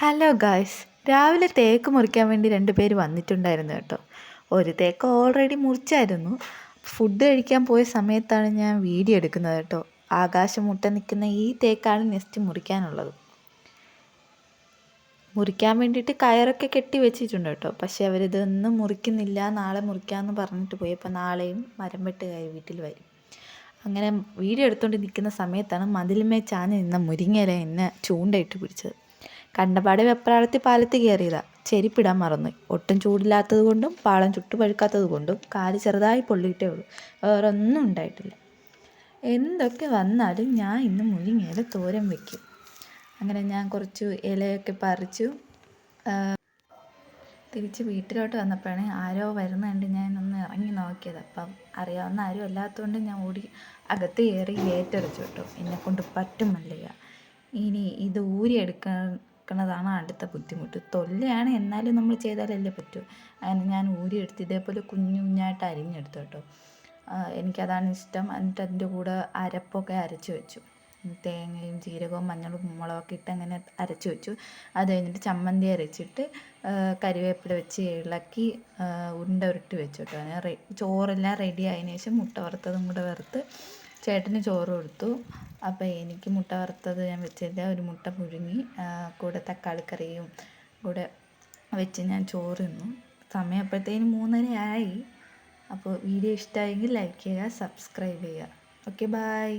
Hello guys, രാവിലെ തേക്ക് മുറിക്കാൻ വേണ്ടി 2 പേര് വന്നിട്ടുണ്ടായിരുന്നു കേട്ടോ. ഒരു തേക്ക് ഓൾറെഡി മുറിച്ചായിരുന്നു. ഫുഡ് കഴിക്കാൻ പോയ സമയത്താണ് ഞാൻ വീഡിയോ എടുക്കുന്നത് കേട്ടോ. ആകാശം മുട്ട നിൽക്കുന്ന ഈ തേക്കാണ് നെക്സ്റ്റ് മുറിക്കാനുള്ളത്. മുറിക്കാൻ വേണ്ടിയിട്ട് കയറൊക്കെ കെട്ടി വെച്ചിട്ടുണ്ട് കേട്ടോ. പക്ഷേ അവരിതൊന്നും മുറിക്കുന്നില്ല, നാളെ മുറിക്കാമെന്ന് പറഞ്ഞിട്ട് പോയി. അപ്പോൾ നാളെയും മരം വെട്ടുകാർ വീട്ടിൽ വരും. അങ്ങനെ വീഡിയോ എടുത്തുകൊണ്ട് നിൽക്കുന്ന സമയത്താണ് മതിലുമേ ചാഞ്ഞ് നിന്ന മുരിങ്ങയില എന്നെ ചൂണ്ടയിട്ട് പിടിച്ചത്. കണ്ടപാടെ വെപ്രാളത്തിൽ പാലത്തിൽ കയറിയതാണ്. ചെരുപ്പിടാൻ മറന്നു. ഒട്ടും ചൂടില്ലാത്തത് കൊണ്ടും പാളം ചുട്ടു പഴുക്കാത്തത് കൊണ്ടും കാല് ചെറുതായി പൊള്ളിയിട്ടേ ഉള്ളൂ. വേറെ ഒന്നും ഉണ്ടായിട്ടില്ല. എന്തൊക്കെ വന്നാലും ഞാൻ ഇന്ന് മുരിങ്ങയില തോരൻ വയ്ക്കും. അങ്ങനെ ഞാൻ കുറച്ച് ഇലയൊക്കെ പറിച്ചു തിരിച്ച് വീട്ടിലോട്ട് വന്നപ്പോഴാണ് ആരോ വരുന്നുണ്ട്. ഞാനൊന്ന് ഇറങ്ങി നോക്കിയത്. അപ്പം അറിയാവുന്ന ആരും അല്ലാത്തതുകൊണ്ട് ഞാൻ ഓടി അകത്ത് കയറി ഗേറ്റടച്ചു കേട്ടോ. എന്നെക്കൊണ്ട് പറ്റുമല്ല. ഇനി ഇത് ഊരിയെടുക്കണതാണ് അടുത്ത ബുദ്ധിമുട്ട്. തൊല്ലയാണ്, എന്നാലും നമ്മൾ ചെയ്താലല്ലേ പറ്റൂ. അങ്ങനെ ഞാൻ ഊരിയെടുത്ത് ഇതേപോലെ കുഞ്ഞു കുഞ്ഞായിട്ട് അരിഞ്ഞെടുത്തു കേട്ടോ. എനിക്കതാണ് ഇഷ്ടം. എന്നിട്ട് അതിൻ്റെ കൂടെ അരപ്പൊക്കെ അരച്ച് വെച്ചു. തേങ്ങയും ജീരകവും മഞ്ഞളും മുളകൊക്കെ ഇട്ട് അങ്ങനെ അരച്ച് വെച്ചു. അത് കഴിഞ്ഞിട്ട് ചമ്മന്തി അരച്ചിട്ട് കരിവേപ്പില വെച്ച് ഇളക്കി ഉരുണ്ട ഉരുട്ടി വെച്ചു കേട്ടോ. അങ്ങനെ ചോറെല്ലാം റെഡി ആയതിനു ശേഷം മുട്ട വറുത്തതും കൂടെ വറുത്ത് ചേട്ടന് ചോറ് കൊടുത്തു. അപ്പോൾ എനിക്ക് മുട്ട വറുത്തത് ഞാൻ വെച്ചില്ല, ഒരു മുട്ട പുഴുങ്ങി കൂടെ തക്കാളിക്കറിയും കൂടെ വെച്ച് ഞാൻ ചോറ് തിന്നു. സമയം അപ്പോഴത്തേനും 3:30 ആയി. അപ്പോൾ വീഡിയോ ഇഷ്ടമായെങ്കിൽ ലൈക്ക് ചെയ്യുക, സബ്സ്ക്രൈബ് ചെയ്യുക. Okay, by.